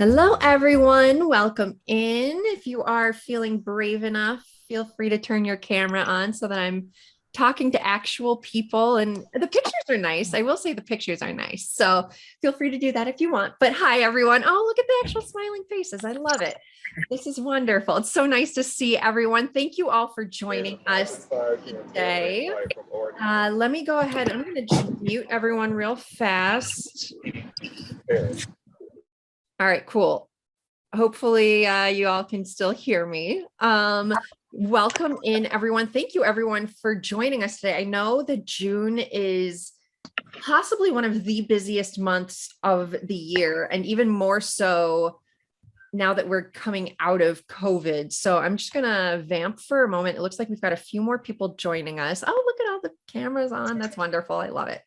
Hello, everyone. Welcome in. If you are feeling brave enough, feel free to turn your camera on so that I'm talking to actual people. And the pictures are nice. I will say the pictures are nice. So feel free to do that if you want. But hi, everyone. Oh, look at the actual smiling faces. I love it. This is wonderful. It's so nice to see everyone. Thank you all for joining us today. Let me go ahead. I'm going to just mute everyone real fast. All right, cool. Hopefully you all can still hear me. Welcome in, everyone. Thank you, everyone, for joining us today. I know that June is possibly one of the busiest months of the year, and even more so now that we're coming out of COVID. So I'm just going to vamp for a moment. It looks like we've got a few more people joining us. Oh, look at all the cameras on. That's wonderful. I love it.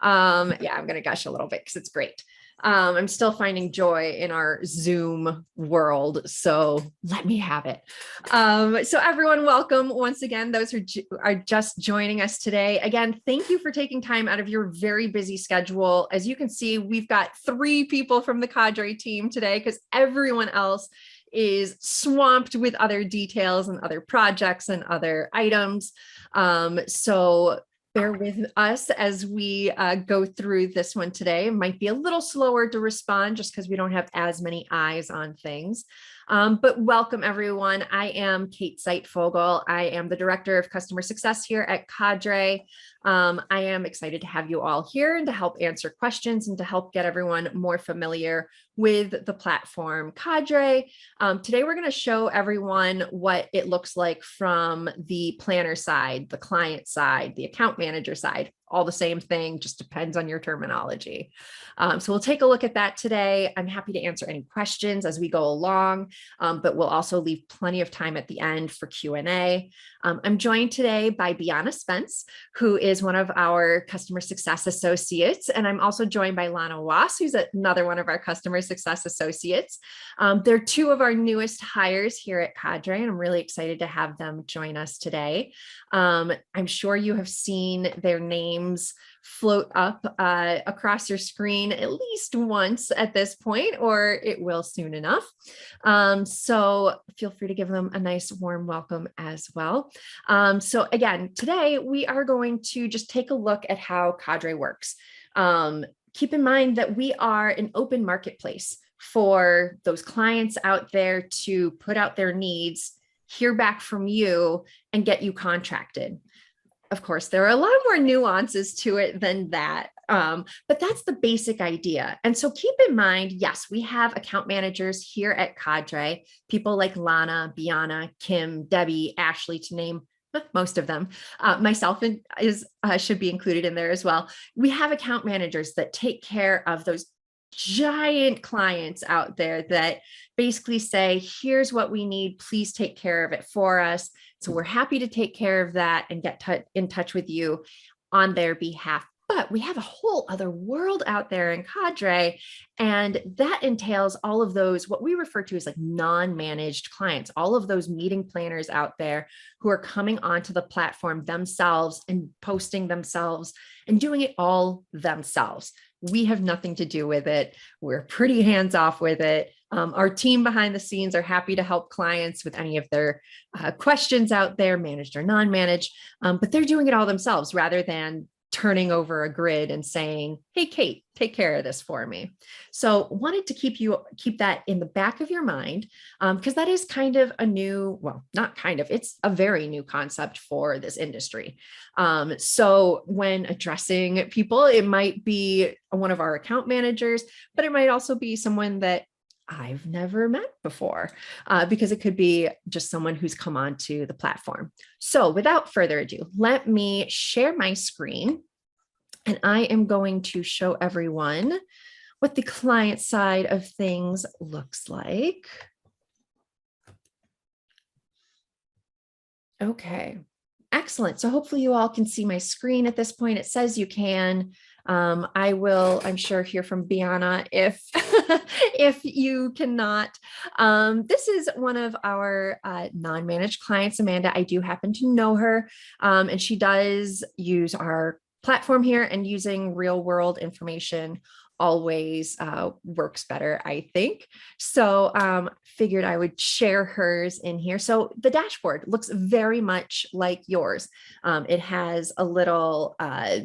Yeah, I'm going to gush a little bit because it's great. I'm still finding joy in our Zoom world, so let me have it. So everyone, welcome once again. Those who are just joining us today. Again, thank you for taking time out of your very busy schedule. As you can see, we've got 3 people from the Cadre team today because everyone else is swamped with other details and other projects and other items. So bear with us as we go through this one today. It might be a little slower to respond just because we don't have as many eyes on things. But welcome, everyone. I am Kate Zeitvogel. I am the Director of Customer Success here at Cadre. I am excited to have you all here and to help answer questions and to help get everyone more familiar with the platform Cadre. Today, we're going to show everyone what it looks like from the planner side, the client side, the account manager side. All the same thing, just depends on your terminology. So we'll take a look at that today. I'm happy to answer any questions as we go along, but we'll also leave plenty of time at the end for Q&A. I'm joined today by Biana Spence, who is one of our customer success associates. And I'm also joined by Lana Wass, who's another one of our customer success associates. They're 2 of our newest hires here at Cadre, and I'm really excited to have them join us today. I'm sure you have seen their names float up across your screen at least once at this point, or it will soon enough. So feel free to give them a nice warm welcome as well. So again, today we are going to just take a look at how Cadre works. Keep in mind that we are an open marketplace for those clients out there to put out their needs, hear back from you, and get you contracted. Of course, there are a lot more nuances to it than that, but that's the basic idea. And so keep in mind, yes, we have account managers here at Cadre, people like Lana, Biana, Kim, Debbie, Ashley, to name most of them. Myself should be included in there as well. We have account managers that take care of those giant clients out there that basically say, here's what we need, please take care of it for us. So we're happy to take care of that and get in touch with you on their behalf. But we have a whole other world out there in Cadre, and that entails all of those, what we refer to as like non-managed clients, all of those meeting planners out there who are coming onto the platform themselves and posting themselves and doing it all themselves. We have nothing to do with it. We're pretty hands off with it. Our team behind the scenes are happy to help clients with any of their questions out there, managed or non-managed, but they're doing it all themselves rather than turning over a grid and saying, hey, Kate, take care of this for me. So wanted to keep that in the back of your mind, because that is kind of a new, well, not kind of, it's a very new concept for this industry. So when addressing people, it might be one of our account managers, but it might also be someone that I've never met before, because it could be just someone who's come onto the platform. So without further ado, let me share my screen, and I am going to show everyone what the client side of things looks like. Okay, excellent. So hopefully you all can see my screen at this point. It says you can. I will, I'm sure, hear from Biana if if you cannot. This is one of our non-managed clients, Amanda. I do happen to know her, and she does use our platform here and using real world information always works better, I think. So figured I would share hers in here. So the dashboard looks very much like yours. It has a little uh,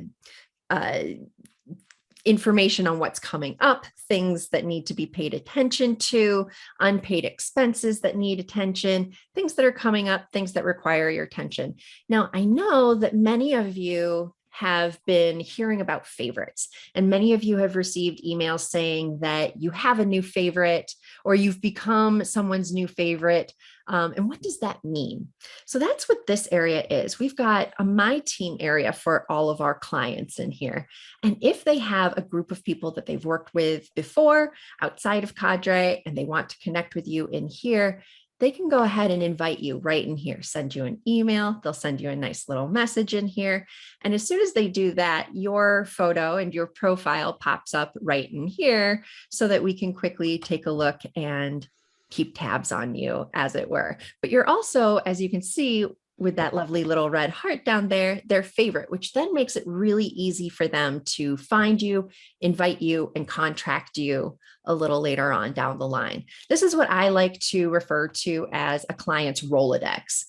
information on what's coming up, things that need to be paid attention to, unpaid expenses that need attention, things that are coming up, things that require your attention. Now, I know that many of you have been hearing about favorites, and many of you have received emails saying that you have a new favorite or you've become someone's new favorite. And what does that mean? So that's what this area is. We've got a My Team area for all of our clients in here. And if they have a group of people that they've worked with before outside of Cadre and they want to connect with you in here, they can go ahead and invite you right in here, send you an email. They'll send you a nice little message in here. And as soon as they do that, your photo and your profile pops up right in here so that we can quickly take a look and keep tabs on you, as it were. But you're also, as you can see, with that lovely little red heart down there, their favorite, which then makes it really easy for them to find you, invite you, and contract you a little later on down the line. This is what I like to refer to as a client's Rolodex.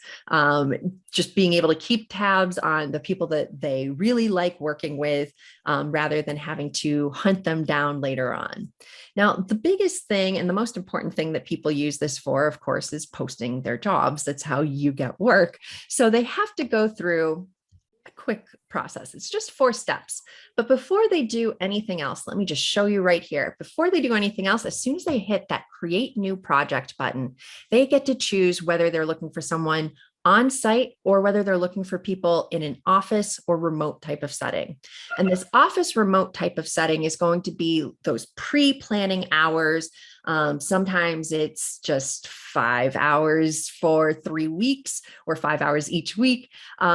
Just being able to keep tabs on the people that they really like working with, rather than having to hunt them down later on. Now, the biggest thing and the most important thing that people use this for, of course, is posting their jobs. That's how you get work. So they have to go through a quick process. It's just 4 steps. But before they do anything else, let me just show you right here. Before they do anything else, as soon as they hit that Create New Project button, they get to choose whether they're looking for someone on site or whether they're looking for people in an office or remote type of setting. And this office remote type of setting is going to be those pre-planning hours. Sometimes it's just 5 hours for 3 weeks or 5 hours each week.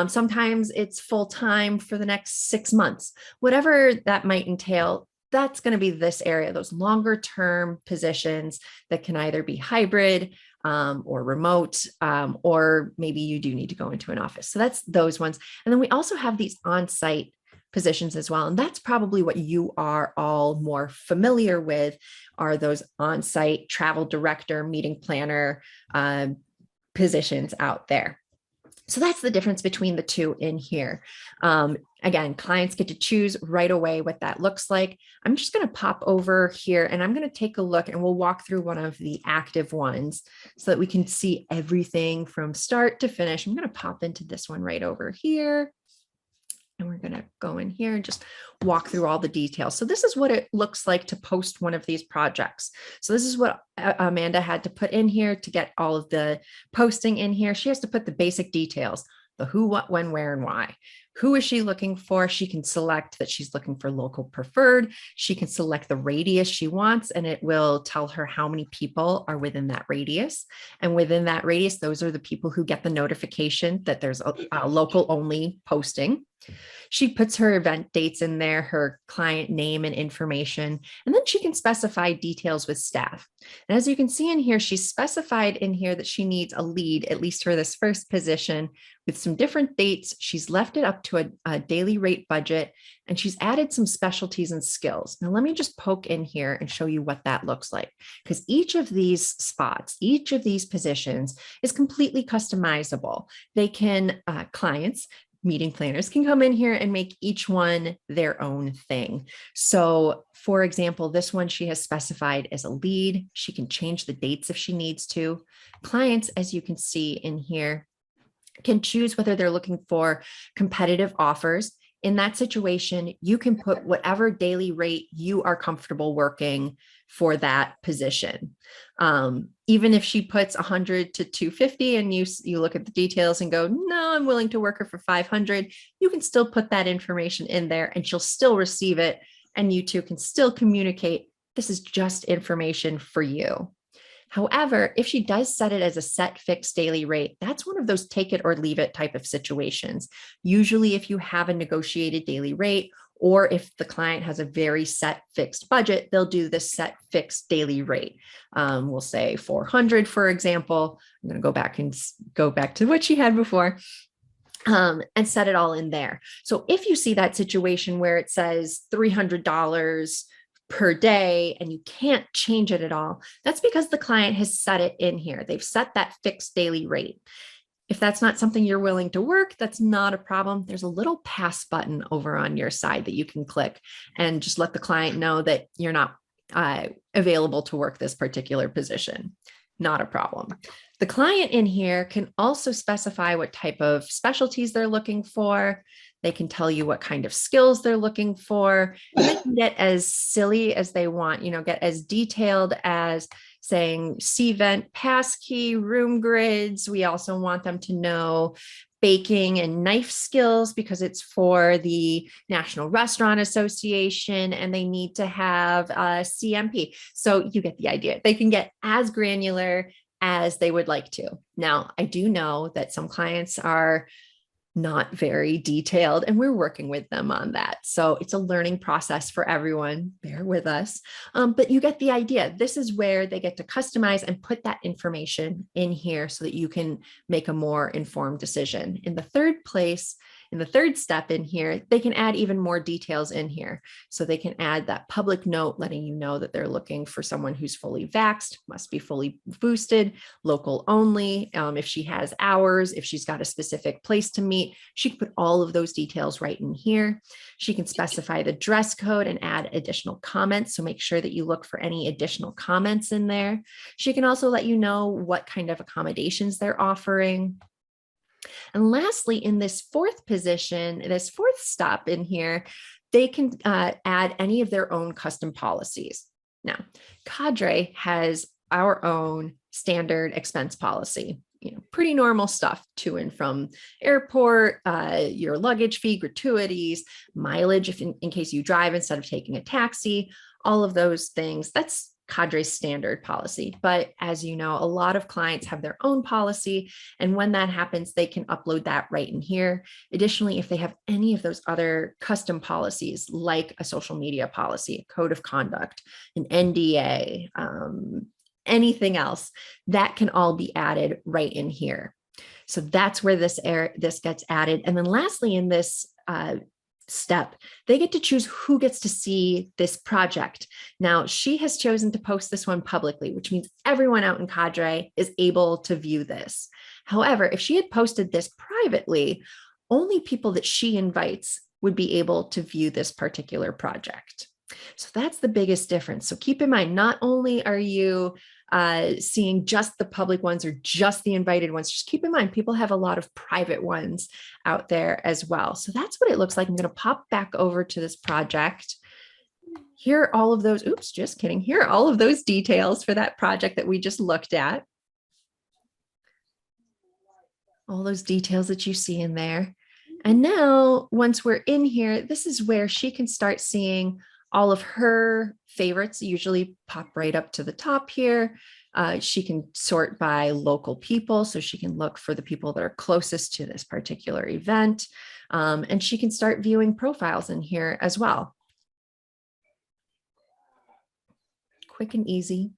Sometimes it's full time for the next 6 months, whatever that might entail. That's going to be this area, those longer term positions that can either be hybrid or remote, or maybe you do need to go into an office. So that's those ones. And then we also have these on-site positions as well. And that's probably what you are all more familiar with, are those on-site travel director, meeting planner positions out there. So that's the difference between the two in here. Again, clients get to choose right away what that looks like. I'm just going to pop over here and I'm going to take a look and we'll walk through one of the active ones so that we can see everything from start to finish. I'm going to pop into this one right over here. And we're going to go in here and just walk through all the details. So this is what it looks like to post one of these projects. So this is what Amanda had to put in here to get all of the posting in here. She has to put the basic details, the who, what, when, where, and why. Who is she looking for? She can select that she's looking for local preferred. She can select the radius she wants, and it will tell her how many people are within that radius. And within that radius, those are the people who get the notification that there's a local only posting. She puts her event dates in there, her client name and information, and then she can specify details with staff. And as you can see in here, she's specified in here that she needs a lead, at least for this first position, with some different dates. She's left it up to a daily rate budget, and she's added some specialties and skills. Now, let me just poke in here and show you what that looks like, because each of these spots, each of these positions is completely customizable. They can, clients, meeting planners can come in here and make each one their own thing. So for example, this one she has specified as a lead. She can change the dates if she needs to. Clients, as you can see in here, can choose whether they're looking for competitive offers. In that situation, you can put whatever daily rate you are comfortable working for that position. Even if she puts 100 to 250 and you look at the details and go, no, I'm willing to work her for 500, you can still put that information in there and she'll still receive it. And you two can still communicate, this is just information for you. However, if she does set it as a set fixed daily rate, that's one of those take it or leave it type of situations. Usually if you have a negotiated daily rate, or if the client has a very set fixed budget, they'll do this set fixed daily rate. We'll say 400, for example. I'm going to go back to what she had before. And set it all in there. So if you see that situation where it says $300 per day and you can't change it at all, that's because the client has set it in here. They've set that fixed daily rate. If that's not something you're willing to work, that's not a problem. There's a little pass button over on your side that you can click and just let the client know that you're not available to work this particular position. Not a problem. The client in here can also specify what type of specialties they're looking for. They can tell you what kind of skills they're looking for. And they can get as silly as they want, get as detailed as saying Cvent passkey, room grids. We also want them to know baking and knife skills because it's for the National Restaurant Association and they need to have a CMP. So you get the idea. They can get as granular as they would like to. Now, I do know that some clients are not very detailed and we're working with them on that. So it's a learning process for everyone. Bear with us. But you get the idea. This is where they get to customize and put that information in here so that you can make a more informed decision. In the third step in here, they can add even more details in here. So they can add that public note letting you know that they're looking for someone who's fully vaxxed, must be fully boosted, local only. If she has hours, if she's got a specific place to meet, she can put all of those details right in here. She can specify the dress code and add additional comments. So make sure that you look for any additional comments in there. She can also let you know what kind of accommodations they're offering. And lastly, in this fourth position, this fourth stop in here, they can add any of their own custom policies. Now, Cadre has our own standard expense policy, pretty normal stuff to and from airport, your luggage fee, gratuities, mileage, if in case you drive instead of taking a taxi, all of those things. That's Cadre's standard policy. But as you know, a lot of clients have their own policy. And when that happens, they can upload that right in here. Additionally, if they have any of those other custom policies, like a social media policy, a code of conduct, an NDA, anything else, that can all be added right in here. So that's where this gets added. And then lastly, in this step, they get to choose who gets to see this project. Now, she has chosen to post this one publicly, which means everyone out in Cadre is able to view this. However, if she had posted this privately, only people that she invites would be able to view this particular project. So that's the biggest difference. So keep in mind, not only are you seeing just the public ones or just the invited ones, just keep in mind, people have a lot of private ones out there as well. So that's what it looks like. I'm going to pop back over to this project. Here are all of those, oops, just kidding. Here are all of those details for that project that we just looked at. All those details that you see in there. And now, once we're in here, this is where she can start seeing all of her favorites usually pop right up to the top here. She can sort by local people, so she can look for the people that are closest to this particular event. And she can start viewing profiles in here as well. Quick and easy.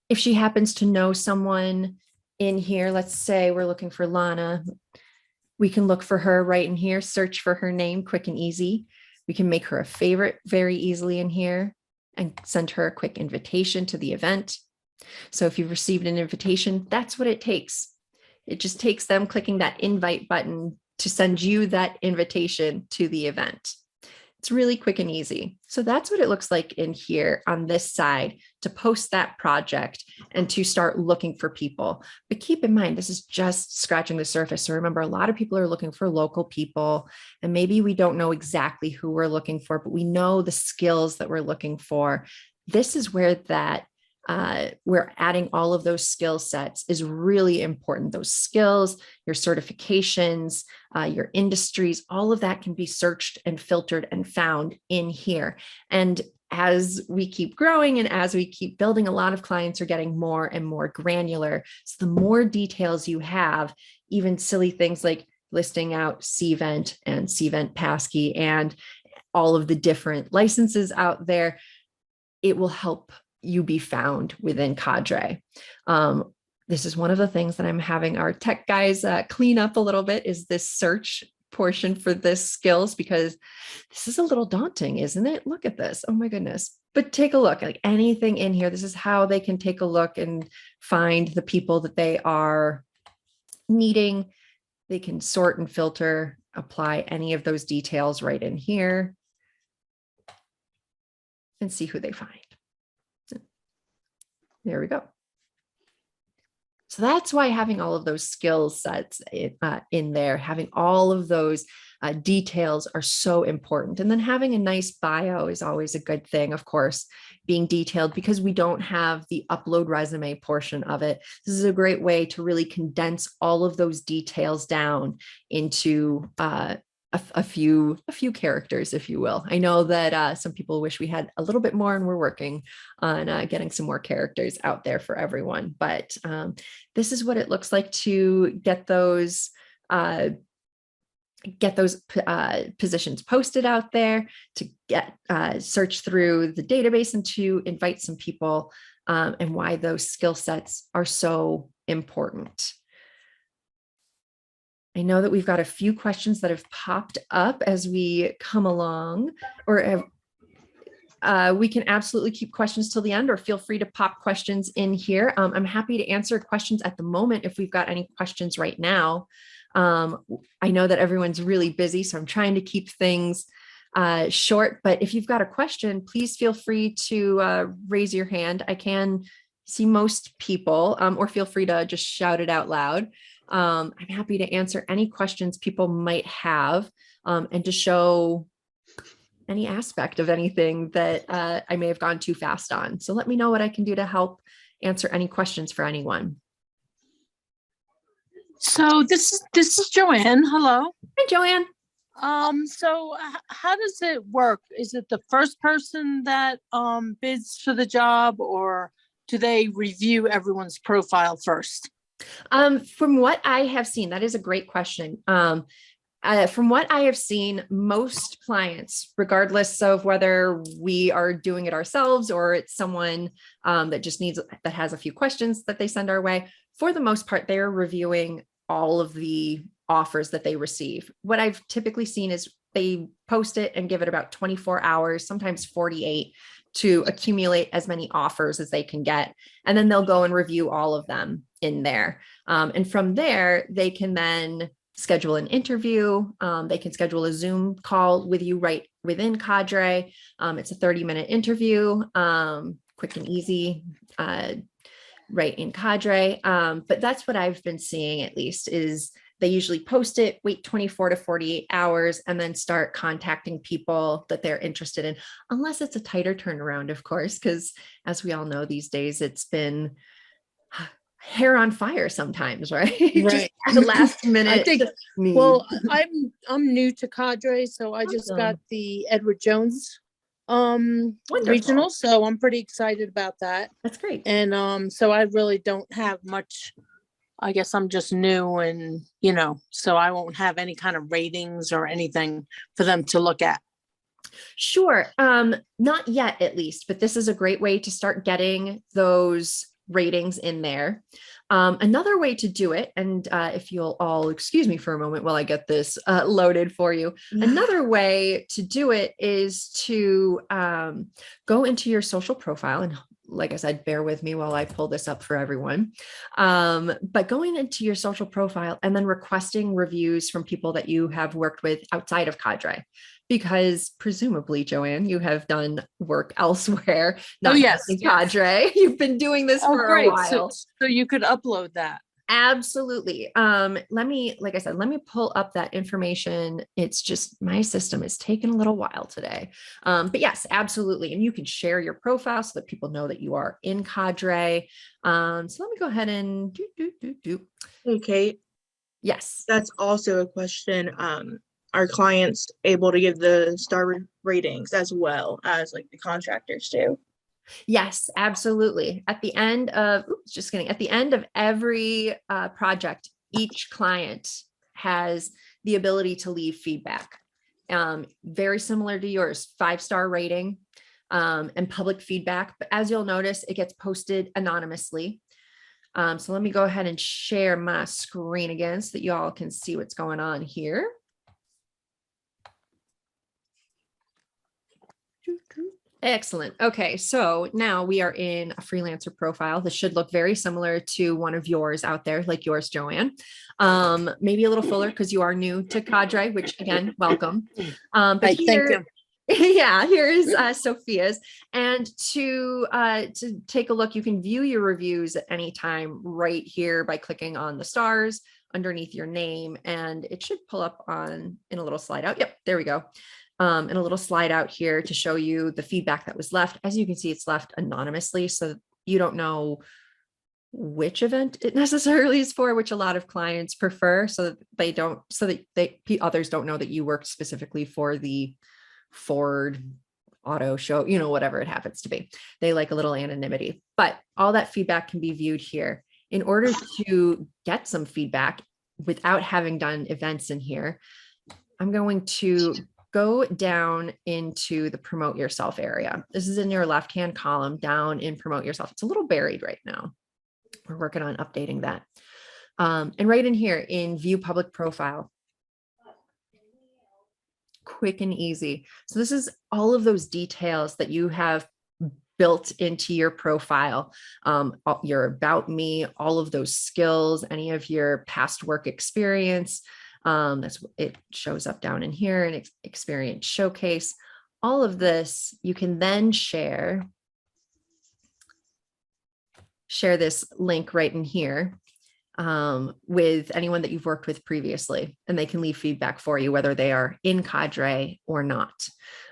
If she happens to know someone in here, let's say we're looking for Lana, we can look for her right in here, search for her name, quick and easy. We can make her a favorite very easily in here and send her a quick invitation to the event. So if you've received an invitation, that's what it takes. It just takes them clicking that invite button to send you that invitation to the event. It's really quick and easy. So that's what it looks like in here on this side to post that project and to start looking for people. But keep in mind, this is just scratching the surface. So remember, a lot of people are looking for local people, and maybe we don't know exactly who we're looking for, but we know the skills that we're looking for. This is where that we're adding all of those skill sets is really important. Those skills, your certifications, your industries, all of that can be searched and filtered and found in here. And as we keep growing and as we keep building, a lot of clients are getting more and more granular. So the more details you have, even silly things like listing out Cvent and Cvent passkey and all of the different licenses out there, it will help you be found within Cadre. This is one of the things that I'm having our tech guys clean up a little bit, is this search portion for this skills, because this is a little daunting, isn't it? Look at this. Oh my goodness. But take a look, like anything in here. This is how they can take a look and find the people that they are needing. They can sort and filter, apply any of those details right in here and see who they find. There we go. So that's why having all of those skill sets in there, having all of those details are so important. And then having a nice bio is always a good thing, of course, being detailed, because we don't have the upload resume portion of it. This is a great way to really condense all of those details down into a few characters, if you will. I know that some people wish we had a little bit more, and we're working on getting some more characters out there for everyone. But this is what it looks like to get those positions posted out there, to get search through the database and to invite some people, and why those skill sets are so important. I know that we've got a few questions that have popped up as we come along, or we can absolutely keep questions till the end, or feel free to pop questions in here. I'm happy to answer questions at the moment if we've got any questions right now. I know that everyone's really busy, so I'm trying to keep things short, but if you've got a question, please feel free to raise your hand. I can see most people, or feel free to just shout it out loud. I'm happy to answer any questions people might have, and to show any aspect of anything that I may have gone too fast on. So let me know what I can do to help answer any questions for anyone. So this is Joanne. Hello. Hi, Joanne. So how does it work? Is it the first person that bids for the job, or do they review everyone's profile first? From what I have seen, that is a great question. From what I have seen, most clients, regardless of whether we are doing it ourselves or it's someone that has a few questions that they send our way, for the most part, they're reviewing all of the offers that they receive. What I've typically seen is they post it and give it about 24 hours, sometimes 48, to accumulate as many offers as they can get. And then they'll go and review all of them in there. And from there, they can then schedule an interview. They can schedule a Zoom call with you right within Cadre. It's a 30-minute interview, quick and easy, right in Cadre. But that's what I've been seeing, at least, is they usually post it, wait 24 to 48 hours, and then start contacting people that they're interested in, unless it's a tighter turnaround, of course, because as we all know these days, it's been hair on fire sometimes, right? Right. Just at the last minute. I think, need. well, I'm new to Cadre, so I just got the Edward Jones regional, so I'm pretty excited about that. That's great. And so I really don't have much. I guess I'm just new, and so I won't have any kind of ratings or anything for them to look at. Sure. Not yet, at least, but this is a great way to start getting those ratings in there. Another way to do it, and if you'll all excuse me for a moment while I get this loaded for you, another way to do it is to go into your social profile, and like I said, bear with me while I pull this up for everyone. But going into your social profile and then requesting reviews from people that you have worked with outside of Cadre, because presumably, Joanne, you have done work elsewhere, not just in Cadre. You've been doing this for a while. So you could upload that. Absolutely. Like I said, let me pull up that information. It's just, my system is taking a little while today. But yes, absolutely. And you can share your profile so that people know that you are in Cadre. So let me go ahead and do. Okay. Yes. That's also a question. Are clients able to give the star ratings as well as like the contractors do? Yes, absolutely. At the end of, at the end of every project, each client has the ability to leave feedback. Very similar to yours, 5-star rating and public feedback. But as you'll notice, it gets posted anonymously. So let me go ahead and share my screen again so that you all can see what's going on here. Excellent. Okay, so now we are in a freelancer profile. This should look very similar to one of yours out there, like yours, Joanne. Maybe a little fuller because you are new to Cadre, which again, welcome. But Right, thank here, yeah, here is Sophia's. And to take a look, you can view your reviews at any time right here by clicking on the stars underneath your name, and it should pull up on in a little slide out. Yep, there we go. And a little slide out here to show you the feedback that was left. As you can see, it's left anonymously, so you don't know which event it necessarily is for, which a lot of clients prefer, so that they don't, so that others don't know that you worked specifically for the Ford auto show, you know, whatever it happens to be. They like a little anonymity, but all that feedback can be viewed here. In order to get some feedback without having done events in here, I'm going to go down into the promote yourself area. This is in your left-hand column down in promote yourself. It's a little buried right now. We're working on updating that. And right in here in view public profile, quick and easy. So this is all of those details that you have built into your profile, your about me, all of those skills, any of your past work experience. That's it shows up down in here, an experience showcase. All of this you can then share this link right in here with anyone that you've worked with previously, and they can leave feedback for you, whether they are in Cadre or not.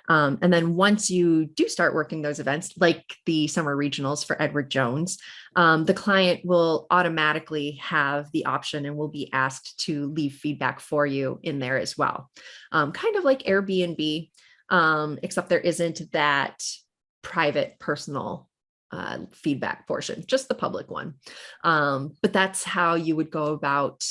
And then once you do start working those events, like the summer regionals for Edward Jones, the client will automatically have the option and will be asked to leave feedback for you in there as well. Kind of like Airbnb, except there isn't that private personal feedback portion, just the public one. But that's how you would go about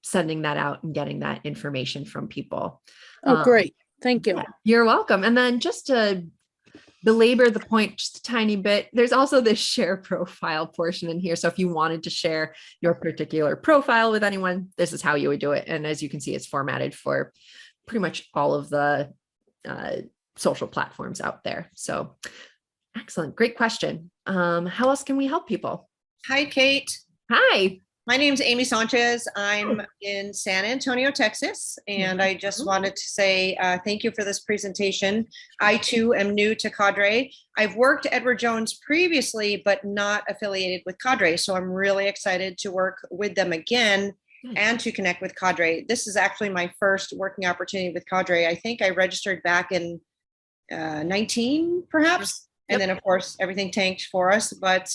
sending that out and getting that information from people. Oh, great. Thank you. Yeah, you're welcome. And then just to belabor the point just a tiny bit, there's also this share profile portion in here. So if you wanted to share your particular profile with anyone, this is how you would do it. And as you can see, it's formatted for pretty much all of the social platforms out there. So excellent. Great question. How else can we help people? Hi, Kate. Hi. My name's Amy Sanchez. I'm in San Antonio, Texas, and I just wanted to say thank you for this presentation. I too am new to Cadre. I've worked Edward Jones previously, but not affiliated with Cadre, so I'm really excited to work with them again and to connect with Cadre. This is actually my first working opportunity with Cadre. I think I registered back in 19, perhaps. And then, of course, everything tanked for us. But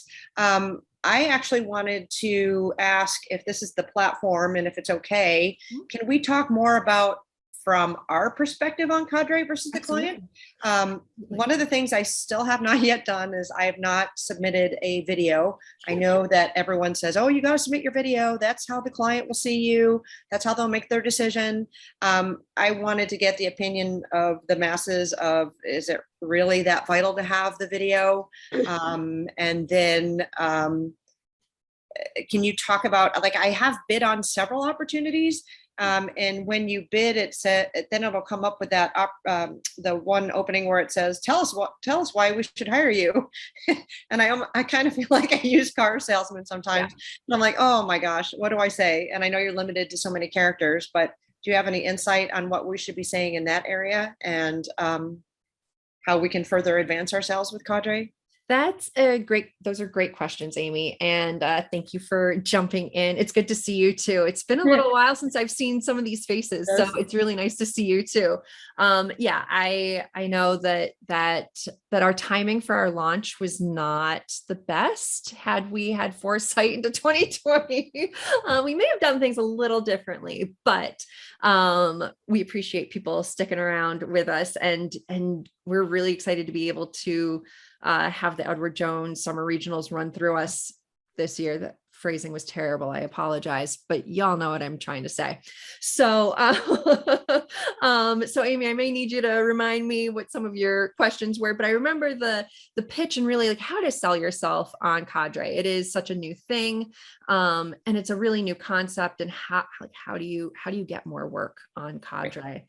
I actually wanted to ask if this is the platform and if it's okay, can we talk more about from our perspective on Cadre versus the client? One of the things I still have not yet done is I have not submitted a video. I know that everyone says, oh, you got to submit your video. That's how the client will see you. That's how they'll make their decision. I wanted to get the opinion of the masses of, is it really that vital to have the video? And then can you talk about, like, I have bid on several opportunities. And when you bid, it said, then it'll come up with that the one opening where it says, tell us why we should hire you. And I kind of feel like a used car salesman sometimes. Yeah. And I'm like, oh my gosh, what do I say? And I know you're limited to so many characters, but do you have any insight on what we should be saying in that area and how we can further advance ourselves with Cadre? Those are great questions, Amy. And thank you for jumping in. It's good to see you too. It's been a little while since I've seen some of these faces. So it's really nice to see you too. Yeah, I know that our timing for our launch was not the best. Had we had foresight into 2020, we may have done things a little differently, but we appreciate people sticking around with us, and we're really excited to be able to have the Edward Jones Summer Regionals run through us this year. That phrasing was terrible. I apologize, but y'all know what I'm trying to say. So, so Amy, I may need you to remind me what some of your questions were, but I remember the pitch and really like how to sell yourself on Cadre. It is such a new thing, and it's a really new concept. And how do you get more work on Cadre?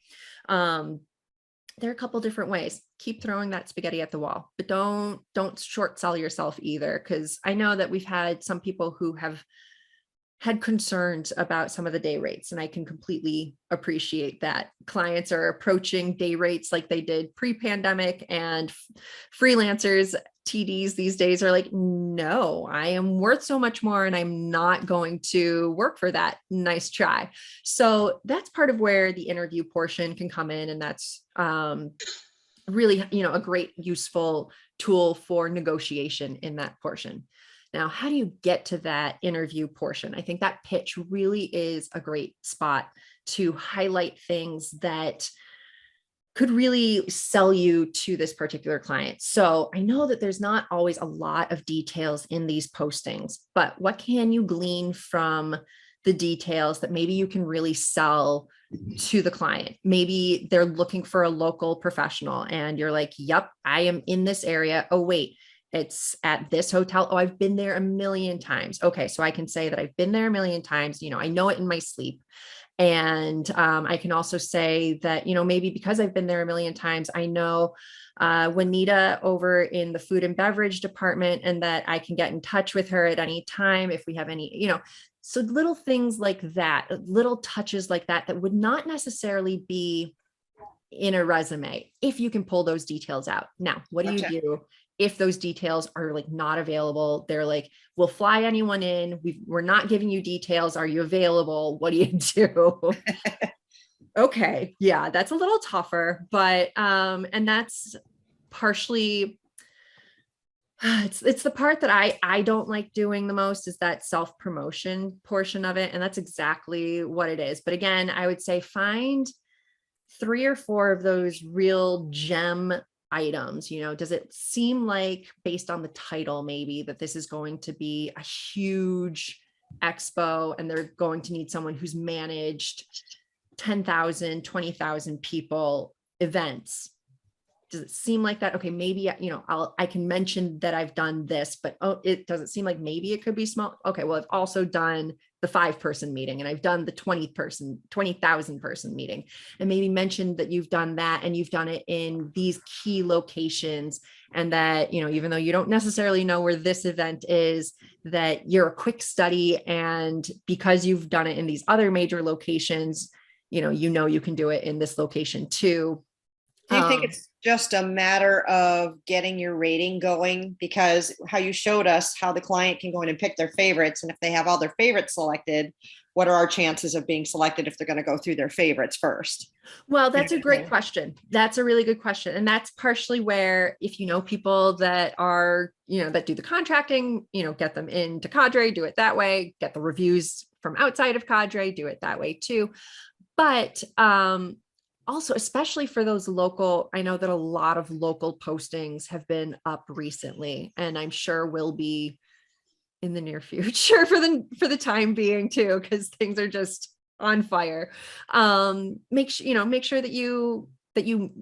there are a couple different ways. Keep throwing that spaghetti at the wall, but don't short sell yourself either. Cause I know that we've had some people who have had concerns about some of the day rates, and I can completely appreciate that. Clients are approaching day rates like they did pre-pandemic, and freelancers, TDs these days are like, no, I am worth so much more and I'm not going to work for that. Nice try. So that's part of where the interview portion can come in. And that's really, a great useful tool for negotiation in that portion. Now, how do you get to that interview portion? I think that pitch really is a great spot to highlight things that could really sell you to this particular client. So I know that there's not always a lot of details in these postings, but what can you glean from the details that maybe you can really sell to the client? Maybe they're looking for a local professional and you're like, yep, I am in this area. Oh, wait, it's at this hotel. Oh, I've been there a million times. Okay. So I can say that I've been there a million times. I know it in my sleep. And I can also say that, maybe because I've been there a million times, I know Juanita over in the food and beverage department, and that I can get in touch with her at any time if we have any, so little things like that, little touches like that, that would not necessarily be in a resume if you can pull those details out. Now, what do you Gotcha. do if those details are like not available? They're like, we'll fly anyone in. We're not giving you details. Are you available? What do you do? Okay. Yeah, that's a little tougher, but, and that's partially, it's the part that I don't like doing the most, is that self-promotion portion of it. And that's exactly what it is. But again, I would say find 3 or 4 of those real gem items. Does it seem like, based on the title, maybe that this is going to be a huge expo and they're going to need someone who's managed 10,000, 20,000 people events? Does it seem like that? Okay, maybe, I can mention that I've done this, but it doesn't seem like maybe it could be small. Okay, well, I've also done the 5-person meeting, and I've done the 20,000 person meeting, and maybe mention that you've done that and you've done it in these key locations. And that, even though you don't necessarily know where this event is, that you're a quick study. And because you've done it in these other major locations, you can do it in this location too. Do you think it's just a matter of getting your rating going? Because how you showed us how the client can go in and pick their favorites, and if they have all their favorites selected, what are our chances of being selected if they're going to go through their favorites first? Well, that's a great question. That's a really good question. And that's partially where, if you know people that are, that do the contracting, get them into Cadre, do it that way, get the reviews from outside of Cadre, do it that way too. But, also, especially for those local, I know that a lot of local postings have been up recently, and I'm sure will be in the near future for the time being too, because things are just on fire. Make sure that you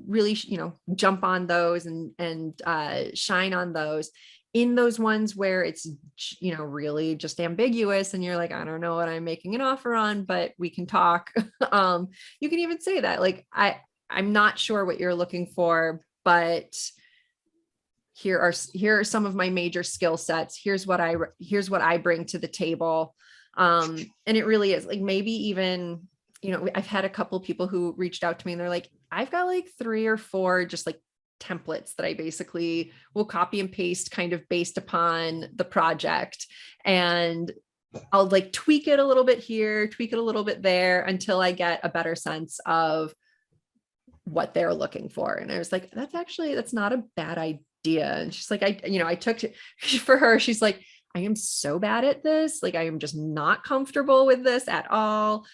really, jump on those and shine on those. In those ones where it's, really just ambiguous and you're like, I don't know what I'm making an offer on, but we can talk. You can even say that, like, I'm not sure what you're looking for, but here are some of my major skill sets. Here's what I bring to the table. And it really is like, maybe even, I've had a couple people who reached out to me and they're like, I've got like 3 or 4 just like templates that I basically will copy and paste kind of based upon the project. And I'll like tweak it a little bit here, tweak it a little bit there until I get a better sense of what they're looking for. And I was like, that's not a bad idea. And she's like, I took it for her. She's like, I am so bad at this. Like, I am just not comfortable with this at all.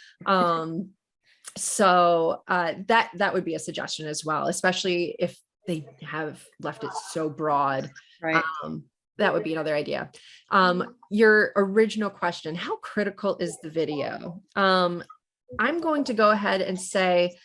So that would be a suggestion as well, especially if they have left it so broad. Right. That would be another idea. Your original question, how critical is the video? I'm going to go ahead and say,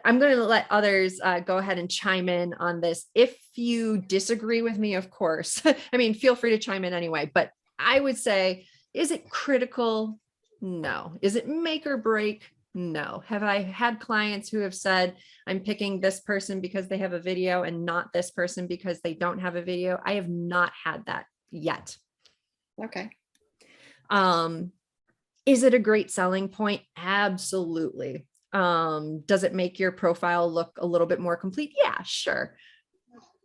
I'm going to let others go ahead and chime in on this. If you disagree with me, of course, I mean, feel free to chime in anyway, but I would say, is it critical? No. Is it make or break? No. Have I had clients who have said, I'm picking this person because they have a video and not this person because they don't have a video? I have not had that yet. Okay. Is it a great selling point? Absolutely. Does it make your profile look a little bit more complete? Yeah, sure.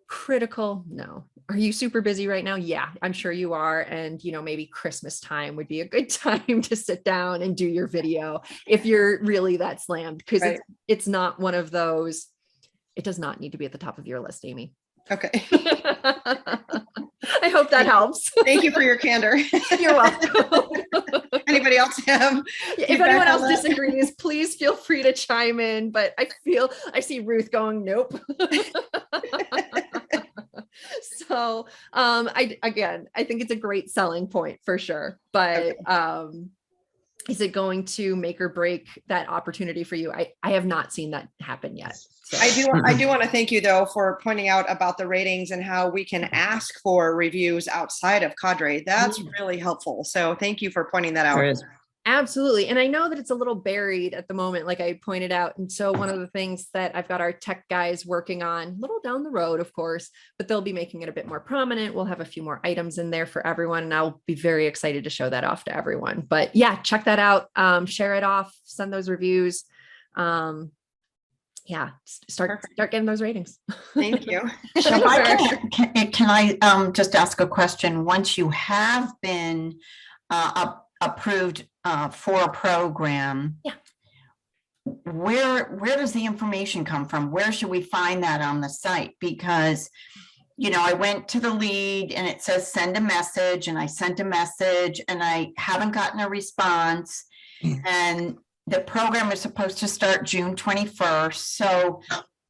Critical? No. Are you super busy right now? Yeah, I'm sure you are. And, maybe Christmas time would be a good time to sit down and do your video if you're really that slammed, because Right. it's not one of those. It does not need to be at the top of your list, Amy. Okay. I hope that helps. Thank you for your candor. You're welcome. Anybody else have? If feedback anyone on else that? disagrees, please feel free to chime in. But I see Ruth going, nope. So I think it's a great selling point for sure. But is it going to make or break that opportunity for you? I have not seen that happen yet. So. I do want to thank you though for pointing out about the ratings and how we can ask for reviews outside of Cadre. That's really helpful. So thank you for pointing that out. Absolutely. And I know that it's a little buried at the moment, like I pointed out. And so one of the things that I've got our tech guys working on, a little down the road, of course, but they'll be making it a bit more prominent. We'll have a few more items in there for everyone. And I'll be very excited to show that off to everyone. But yeah, check that out. Share it off, send those reviews. Start getting those ratings. Thank you. So if I can I just ask a question? Once you have been approved for a program, yeah, where does the information come from? Where should we find that on the site? Because I went to the lead and it says send a message, and I sent a message and I haven't gotten a response. And the program is supposed to start June 21st. So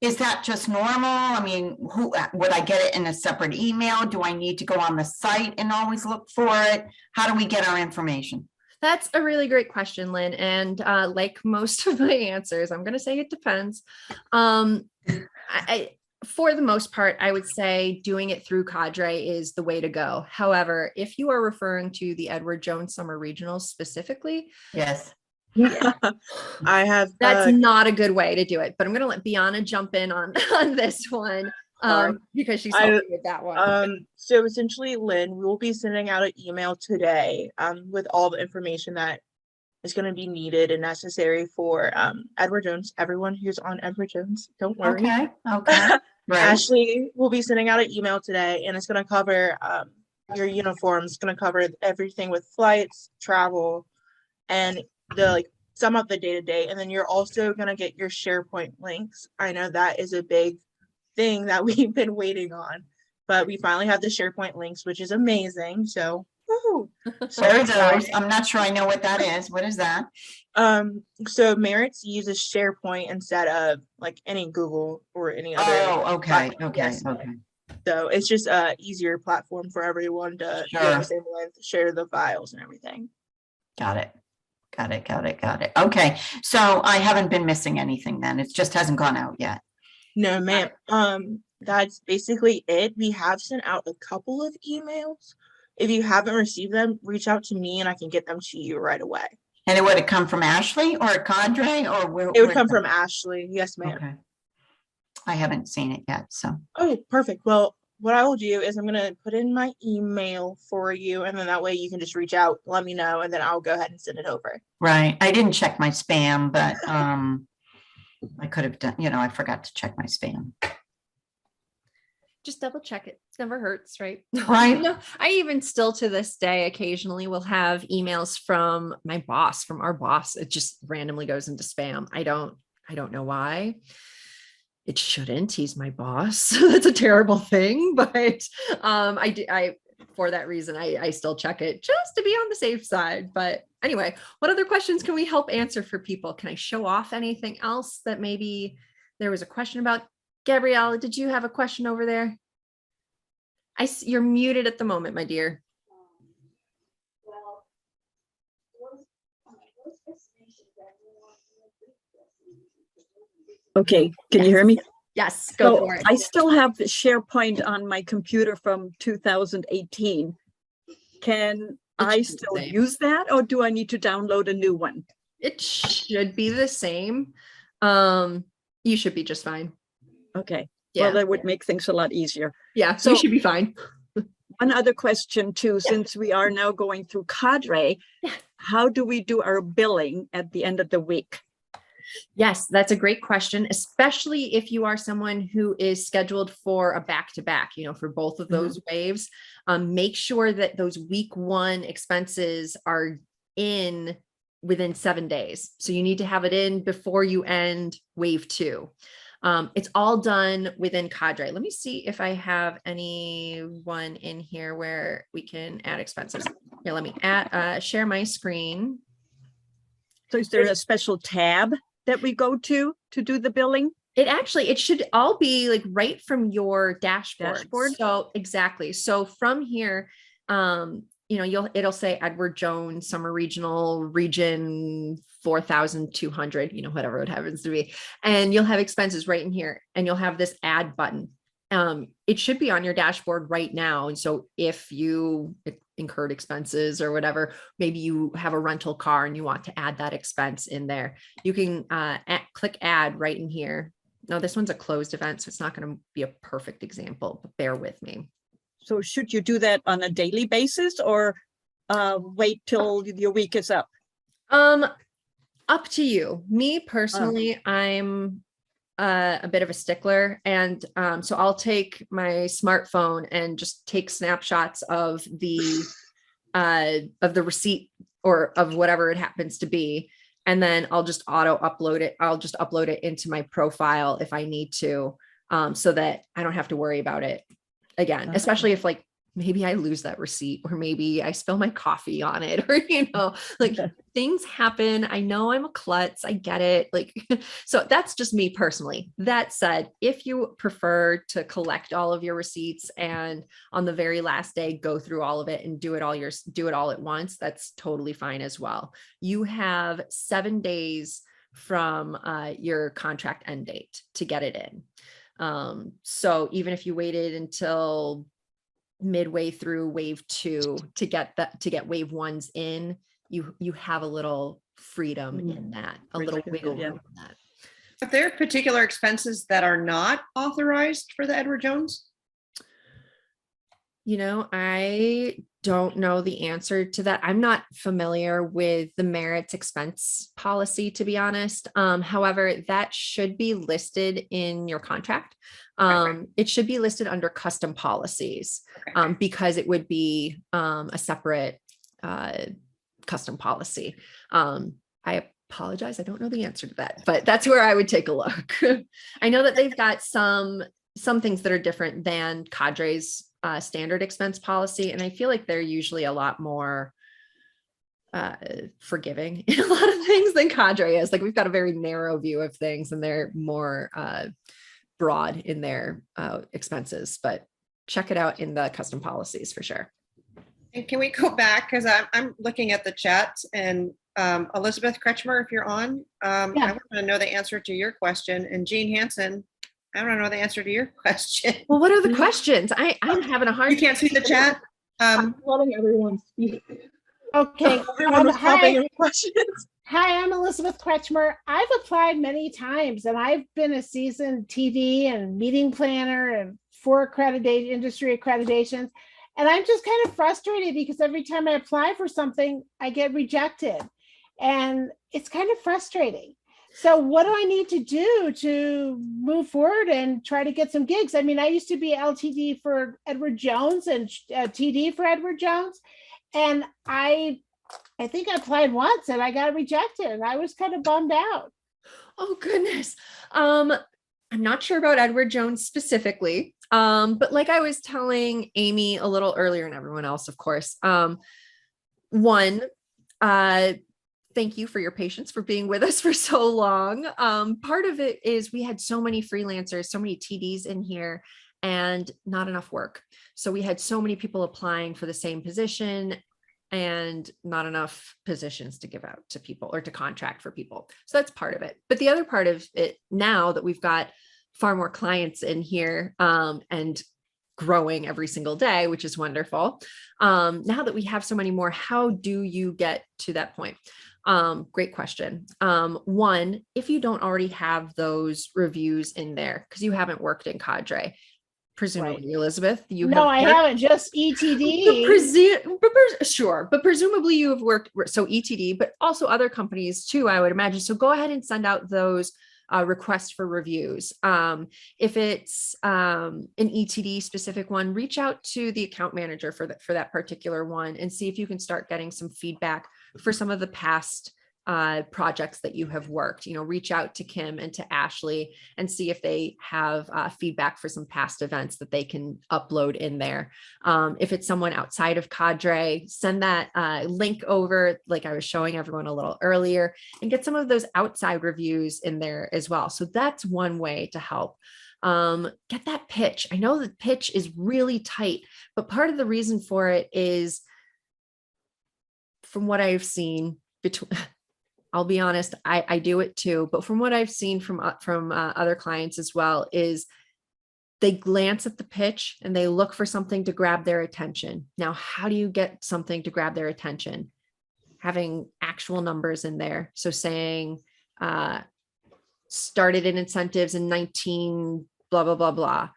is that just normal? I mean, would I get it in a separate email? Do I need to go on the site and always look for it? How do we get our information? That's a really great question, Lynn. And like most of my answers, I'm going to say it depends. For the most part, I would say doing it through Cadre is the way to go. However, if you are referring to the Edward Jones Summer Regionals specifically, Yes. I have. that's not a good way to do it. But I'm going to let Bianna jump in on this one because she's helping with that one. So essentially, Lynn, we will be sending out an email today with all the information that is going to be needed and necessary for Edward Jones. Everyone who's on Edward Jones, don't worry. Okay. Right. Ashley will be sending out an email today, and it's going to cover your uniforms. It's going to cover everything with flights, travel, and the sum up the day-to-day. And then you're also going to get your SharePoint links. I know that is a big thing that we've been waiting on, but we finally have the SharePoint links, which is amazing. So woohoo. So there are those. I'm not sure I know what that is. What is that? So Merits uses SharePoint instead of any Google or any other. Oh, okay. platform. Okay. Yes. Okay. So it's just a easier platform for everyone to be on the same length, share the files and everything. Got it. Okay. So I haven't been missing anything then. It just hasn't gone out yet. No, ma'am. That's basically it. We have sent out a couple of emails. If you haven't received them, reach out to me and I can get them to you right away. And it would come from Ashley or Cadre or where? It would come from Ashley. Yes, ma'am. Okay. I haven't seen it yet, so. Oh, perfect. Well, what I will do is I'm going to put in my email for you, and then that way you can just reach out, let me know, and then I'll go ahead and send it over. Right. I didn't check my spam, but I could have done, I forgot to check my spam. Just double check it. It never hurts, right? Right. No, I even still to this day occasionally will have emails from my boss, from our boss. It just randomly goes into spam. I don't know why. It shouldn't. He's my boss. That's a terrible thing, but I for that reason I still check it just to be on the safe side. But anyway, what other questions can we help answer for people? Can I show off anything else that maybe there was a question about? Gabrielle, did you have a question over there? You're muted at the moment, my dear. Okay, can you hear me? Yes, go So for it. I still have SharePoint on my computer from 2018. Can I should be the still same. use that, or do I need to download a new one? It should be the same. You should be just fine. Okay, Yeah. well, that would make things a lot easier. Yeah, So- you should be fine. One other question too, since we are now going through Cadre, Yeah. how do we do our billing at the end of the week? Yes, that's a great question, especially if you are someone who is scheduled for a back-to-back, for both of those waves. Make sure that those week 1 expenses are in within 7 days. So you need to have it in before you end wave 2. It's all done within Cadre. Let me see if I have anyone in here where we can add expenses. Here, let me share my screen. So is there a special tab that we go to do the billing? It should all be like right from your dashboard. Dashboard? So exactly. So from here, it'll say Edward Jones, Summer Regional, Region 4,200, whatever it happens to be. And you'll have expenses right in here, and you'll have this add button. It should be on your dashboard right now. And so if you incurred expenses or whatever, maybe you have a rental car and you want to add that expense in there, you can click add right in here. Now this one's a closed event, so it's not going to be a perfect example, but bear with me. So should you do that on a daily basis or wait till your week is up? Up to you. Me personally, I'm a bit of a stickler, and so I'll take my smartphone and just take snapshots of the receipt or of whatever it happens to be, and then I'll just auto upload it. I'll just upload it into my profile if I need to, so that I don't have to worry about it again, especially if maybe I lose that receipt, or maybe I spill my coffee on it, or, things happen. I know I'm a klutz. I get it. So that's just me personally. That said, if you prefer to collect all of your receipts and on the very last day, go through all of it and do it all at once, that's totally fine as well. You have 7 days from your contract end date to get it in. So even if you waited until midway through wave 2 to get wave 1's in, you have a little freedom in that, a little wiggle room in that. Are there particular expenses that are not authorized for the Edward Jones? I don't know the answer to that. I'm not familiar with the merits expense policy, to be honest. However, that should be listed in your contract. It should be listed under custom policies, because it would be a separate custom policy. I apologize, I don't know the answer to that, but that's where I would take a look. I know that they've got some things that are different than Cadre's standard expense policy, and I feel like they're usually a lot more forgiving in a lot of things than Cadre is. We've got a very narrow view of things, and they're more broad in their expenses, but check it out in the custom policies for sure. And can we go back, because I'm looking at the chat, and Elizabeth Kretschmer, if you're on, I want to know the answer to your question, and Jean Hansen, I want to know the answer to your question. Well, what are the questions? I'm having a hard You can't see the chat? I'm letting everyone speak. Okay. Everyone was helping Hi, with questions. hi, I'm Elizabeth Kretschmer. I've applied many times, and I've been a seasoned TV and meeting planner and 4 industry accreditations. And I'm just kind of frustrated because every time I apply for something, I get rejected. And it's kind of frustrating. So what do I need to do to move forward and try to get some gigs? I mean, I used to be LTD for Edward Jones and TD for Edward Jones. And I think I applied once and I got rejected, and I was kind of bummed out. Oh goodness. I'm not sure about Edward Jones specifically. But like I was telling Amy a little earlier, and everyone else, of course, thank you for your patience, for being with us for so long. Part of it is we had so many freelancers, so many TDs in here, and not enough work. So we had so many people applying for the same position and not enough positions to give out to people or to contract for people. So that's part of it. But the other part of it, now that we've got far more clients in here and growing every single day, which is wonderful. Now that we have so many more, how do you get to that point? Great question. One, if you don't already have those reviews in there, because you haven't worked in Cadre, presumably, Elizabeth, you No, I worked- haven't, just But ETD. sure, but presumably you have worked, so ETD, but also other companies too, I would imagine. So go ahead and send out those requests for reviews. If it's an ETD specific one, reach out to the account manager for that particular one and see if you can start getting some feedback for some of the past projects that you have worked. Reach out to Kim and to Ashley and see if they have feedback for some past events that they can upload in there. If it's someone outside of Cadre, send that link over, like I was showing everyone a little earlier, and get some of those outside reviews in there as well. So that's one way to help. Get that pitch. I know the pitch is really tight, but part of the reason for it is, from what I've seen, I'll be honest, I do it too, but from what I've seen from other clients as well, is they glance at the pitch and they look for something to grab their attention. Now, how do you get something to grab their attention? Having actual numbers in there. So saying, started in incentives in 19, blah, blah, blah, blah.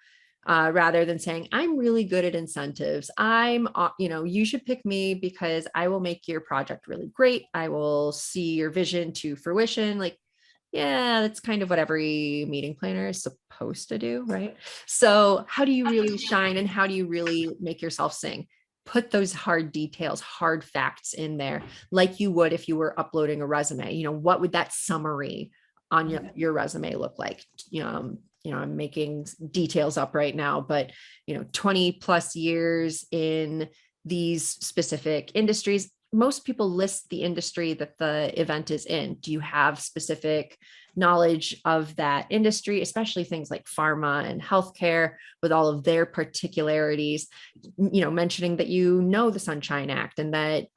Rather than saying, I'm really good at incentives. You should pick me because I will make your project really great. I will see your vision to fruition. Like, yeah, that's kind of what every meeting planner is supposed to do, right? So how do you really shine and how do you really make yourself sing? Put those hard details, hard facts in there, like you would if you were uploading a resume. What would that summary on your resume look like? I'm making details up right now, but 20 plus years in these specific industries. Most people list the industry that the event is in. Do you have specific knowledge of that industry, especially things like pharma and healthcare with all of their particularities? Mentioning that the Sunshine Act and that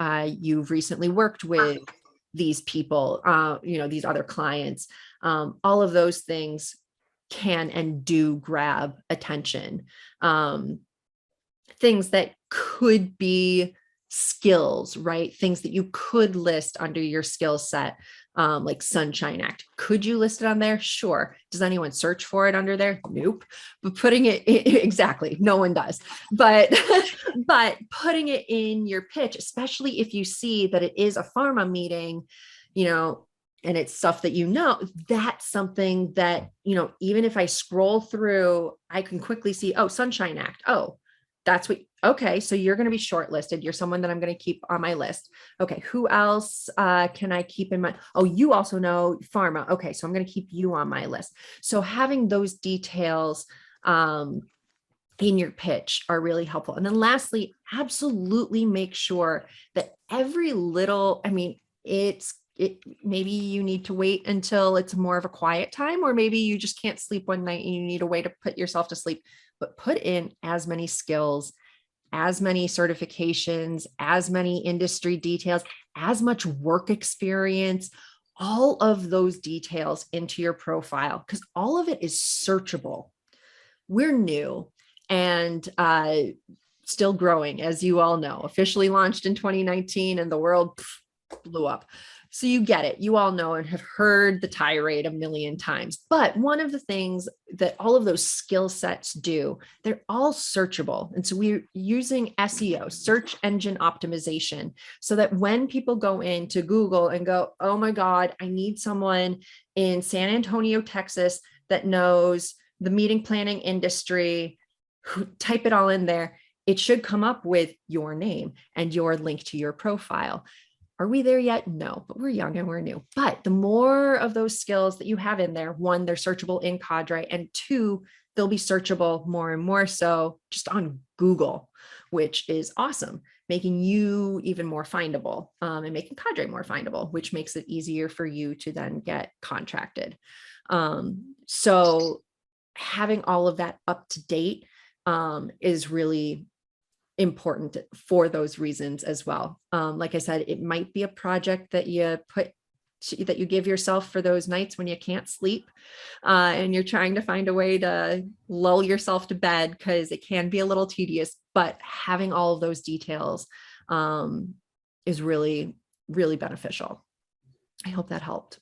you've recently worked with these people, these other clients. All of those things can and do grab attention. Things that could be skills, right? Things that you could list under your skill set, like Sunshine Act. Could you list it on there? Sure. Does anyone search for it under there? Nope. But putting it exactly, no one does. But putting it in your pitch, especially if you see that it is a pharma meeting, and it's stuff that that's something that, even if I scroll through, I can quickly see, oh, Sunshine Act. Oh, okay. So you're going to be shortlisted. You're someone that I'm going to keep on my list. Okay. Who else can I keep in mind? Oh, you also know pharma. Okay. So I'm going to keep you on my list. So having those details in your pitch are really helpful. And then lastly, absolutely make sure that every little, maybe you need to wait until it's more of a quiet time, or maybe you just can't sleep one night and you need a way to put yourself to sleep, but put in as many skills, as many certifications, as many industry details, as much work experience, all of those details into your profile, because all of it is searchable. We're new and still growing, as you all know, officially launched in 2019 and the world blew up. So you get it. You all know and have heard the tirade a million times. But one of the things that all of those skill sets do, they're all searchable. And so we're using SEO, search engine optimization, so that when people go into Google and go, oh my God, I need someone in San Antonio, Texas, that knows the meeting planning industry, type it all in there. It should come up with your name and your link to your profile. Are we there yet? No, but we're young and we're new. But the more of those skills that you have in there, one, they're searchable in Cadre, and two, they'll be searchable more and more so just on Google, which is awesome, making you even more findable, and making Cadre more findable, which makes it easier for you to then get contracted. So having all of that up to date is really important for those reasons as well. Like I said, it might be a project that you give yourself for those nights when you can't sleep, and you're trying to find a way to lull yourself to bed, because it can be a little tedious, but having all of those details is really, really beneficial. I hope that helped.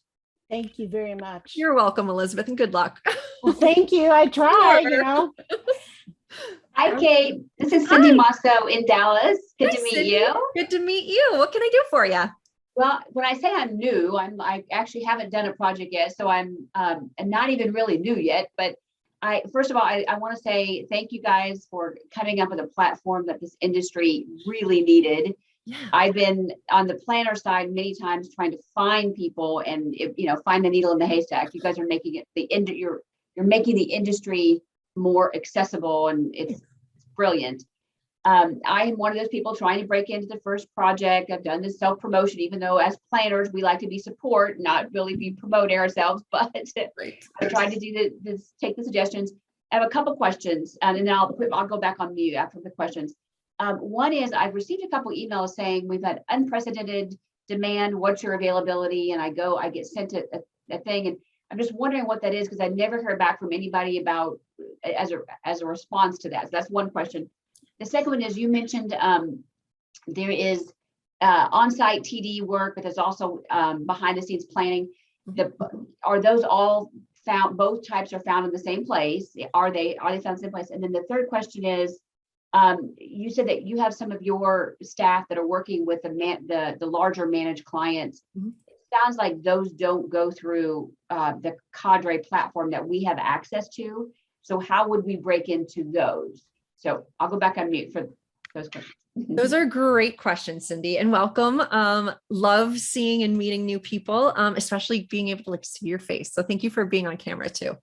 Thank you very much. You're welcome, Elizabeth, and good luck. Well, thank you. I try, Hi, Kate. This is Cindy Mosso in Dallas. Good Hi, to meet Cindy. you. Good to meet you. What can I do for you? Well, when I say I'm new, I actually haven't done a project yet, so I'm not even really new yet. But first of all, I want to say thank you guys for coming up with a platform that this industry really needed. Yeah. I've been on the planner side many times trying to find people and find the needle in the haystack. You guys are making it you're making the industry more accessible, and it's brilliant. I am one of those people trying to break into the first project. I've done this self-promotion, even though as planners, we like to be support, not really be promoting ourselves, but I tried to do take the suggestions. I have a couple questions, and then I'll go back on mute after the questions. One is I've received a couple emails saying we've had unprecedented demand. What's your availability? And I get sent a thing, and I'm just wondering what that is, because I never heard back from anybody about as a response to that. So that's one question. The second one is you mentioned there is on-site TD work, but there's also behind the scenes planning. Are those all found? Both types are found in the same place. Are they found in the same place? And then the third question is, you said that you have some of your staff that are working with the larger managed clients. Mm-hmm. It sounds like those don't go through the Cadre platform that we have access to. So how would we break into those? So I'll go back on mute for those questions. Those are great questions, Cindy, and welcome. Love seeing and meeting new people, especially being able to see your face. So thank you for being on camera too.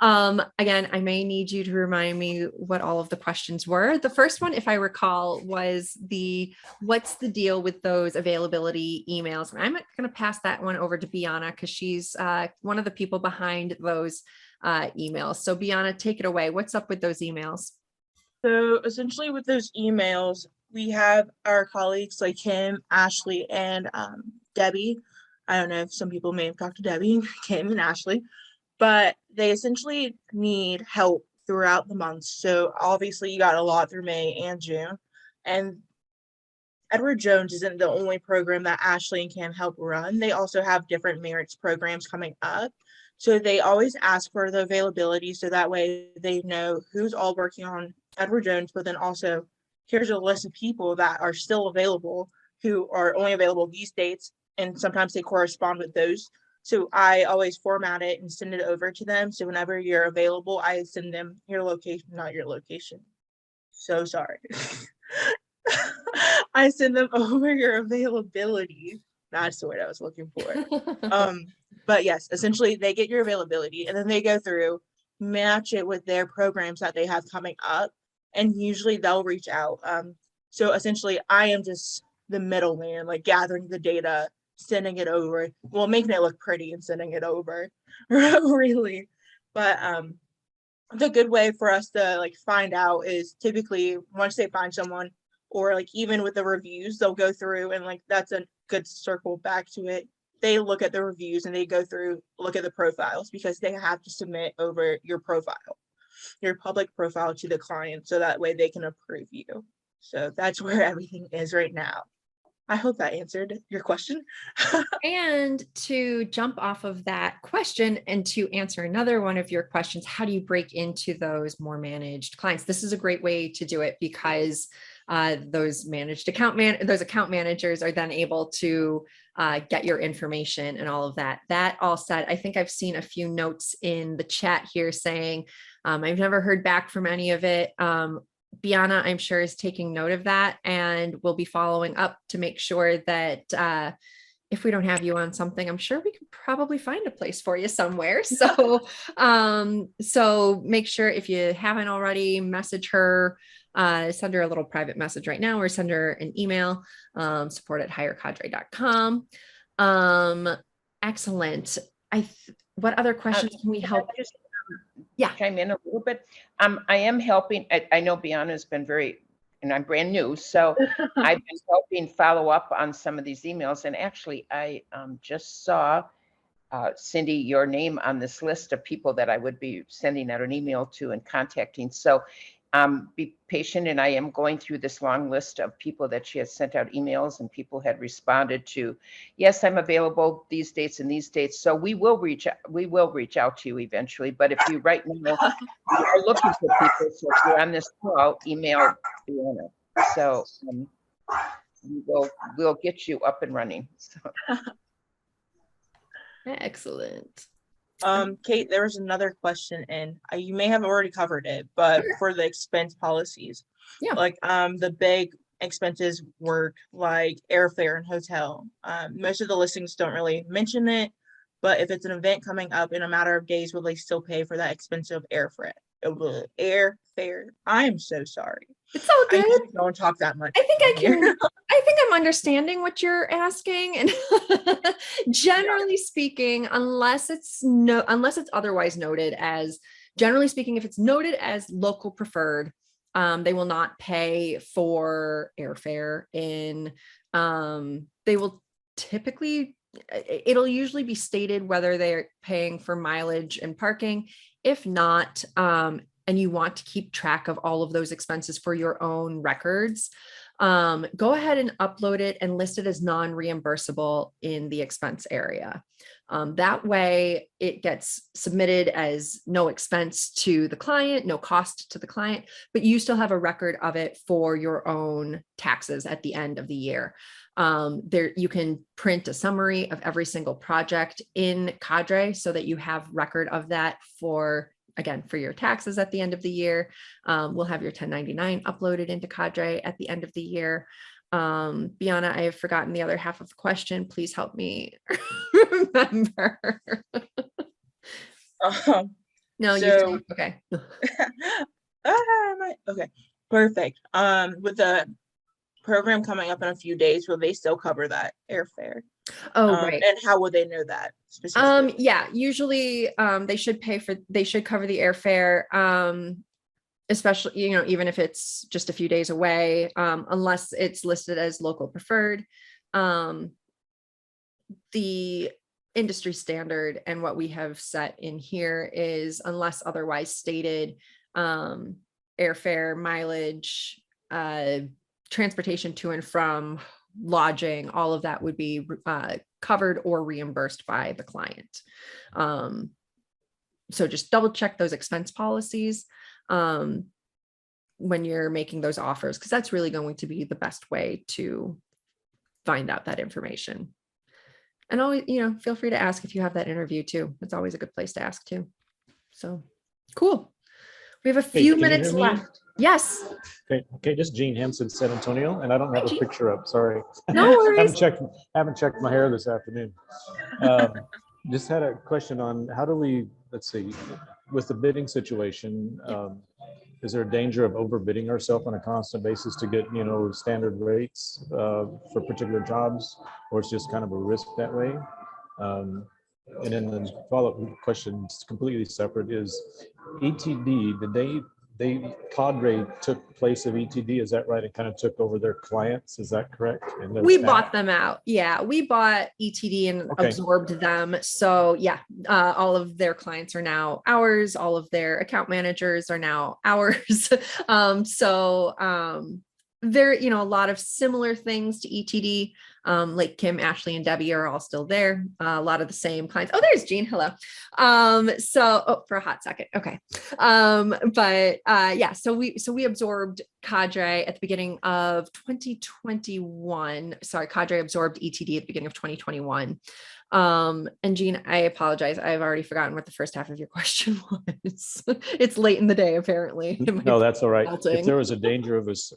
Again, I may need you to remind me what all of the questions were. The first one, if I recall, was what's the deal with those availability emails? And I'm going to pass that one over to Bianna, because she's one of the people behind those emails. So Bianna, take it away. What's up with those emails? So essentially with those emails, we have our colleagues like Kim, Ashley, and Debbie. I don't know if some people may have talked to Debbie, Kim, and Ashley, but they essentially need help throughout the months. So obviously you got a lot through May and June. And Edward Jones isn't the only program that Ashley and Kim help run. They also have different merits programs coming up. So they always ask for the availability, so that way they know who's all working on Edward Jones, but then also here's a list of people that are still available who are only available these dates, and sometimes they correspond with those. So I always format it and send it over to them. So whenever you're available, I send them your location, not your location. So sorry. I send them over your availability. That's the word I was looking for. But yes, essentially they get your availability, and then they go through, match it with their programs that they have coming up, and usually they'll reach out. So essentially I am just the middleman, like gathering the data, sending it over, well, making it look pretty and sending it over, really. But the good way for us to find out is typically once they find someone, or even with the reviews, they'll go through and that's a good circle back to it. They look at the reviews and they go through, look at the profiles, because they have to submit over your profile, your public profile, to the client, so that way they can approve you. So that's where everything is right now. I hope that answered your question. And to jump off of that question and to answer another one of your questions, how do you break into those more managed clients? This is a great way to do it, because those account managers are then able to get your information and all of that. That all said, I think I've seen a few notes in the chat here saying, I've never heard back from any of it. Bianna, I'm sure, is taking note of that, and we'll be following up to make sure that if we don't have you on something, I'm sure we could probably find a place for you somewhere. So, so make sure, if you haven't already, message her, send her a little private message right now, or send her an email, support@hirecadre.com. Excellent. What other questions can we help? Yeah, chime in a little bit. I am helping. I know Bianna's been and I'm brand new, so I've been helping follow up on some of these emails. And actually, I just saw, Cindy, your name on this list of people that I would be sending out an email to and contacting. So be patient, and I am going through this long list of people that she has sent out emails, and people had responded to, yes, I'm available these dates and these dates. So we will reach out to you eventually. But if you right now you are looking for people, so if you're on this call, email Brianna. So we'll get you up and running. So. Excellent. Kate, there was another question, and you may have already covered it, but for the expense policies, Yeah. like the big expenses work like airfare and hotel. Most of the listings don't really mention it, but if it's an event coming up in a matter of days, will they still pay for that expensive airfare? Airfare. I'm so sorry. It's all I good. usually don't talk that much. I think I on here. can. I think I'm understanding what you're asking, and generally speaking, unless it's otherwise noted as, generally speaking, if it's noted as local preferred, they will not pay for airfare. They will typically, it'll usually be stated whether they're paying for mileage and parking. If not, and you want to keep track of all of those expenses for your own records, go ahead and upload it and list it as non-reimbursable in the expense area. That way it gets submitted as no expense to the client, no cost to the client, but you still have a record of it for your own taxes at the end of the year. There, you can print a summary of every single project in Cadre so that you have record of that for, again, for your taxes at the end of the year. We'll have your 1099 uploaded into Cadre at the end of the year. Bianna, I have forgotten the other half of the question. Please help me remember. No, so- okay. Okay, perfect. With the program coming up in a few days, will they still cover that airfare? Oh, right. And how will they know that specifically? Yeah, usually they should cover the airfare, especially, even if it's just a few days away, unless it's listed as local preferred. The industry standard and what we have set in here is, unless otherwise stated, airfare, mileage, transportation to and from, lodging, all of that would be covered or reimbursed by the client. So just double check those expense policies when you're making those offers, because that's really going to be the best way to find out that information. And always, feel free to ask if you have that interview too. It's always a good place to ask too. So cool. We have a few can you minutes hear me? left. Yes. Okay, just Gene Henson, San Antonio, and I don't have a Gene. picture up, sorry. No worries. Haven't checked my hair this afternoon. Just had a question on how do we, let's see, with the bidding situation, is there a danger of overbidding ourselves on a constant basis to get, standard rates for particular jobs, or it's just kind of a risk that way? And then the follow-up question, completely separate, is ETD, did they Cadre took place of ETD, is that right? It kind of took over their clients, is that correct? And their We staff? bought them out. Yeah, we bought ETD and Okay. absorbed them. So yeah, all of their clients are now ours. All of their account managers are now ours. There, a lot of similar things to ETD. Like Kim, Ashley, and Debbie are all still there. A lot of the same clients. Oh, there's Jean. Hello. For a hot second. Okay. Yeah, so we absorbed Cadre at the beginning of 2021. Sorry, Cadre absorbed ETD at the beginning of 2021. And Jean, I apologize. I've already forgotten what the first half of your question was. It's late in the day, apparently. No, that's all right. melting. If there was a danger of us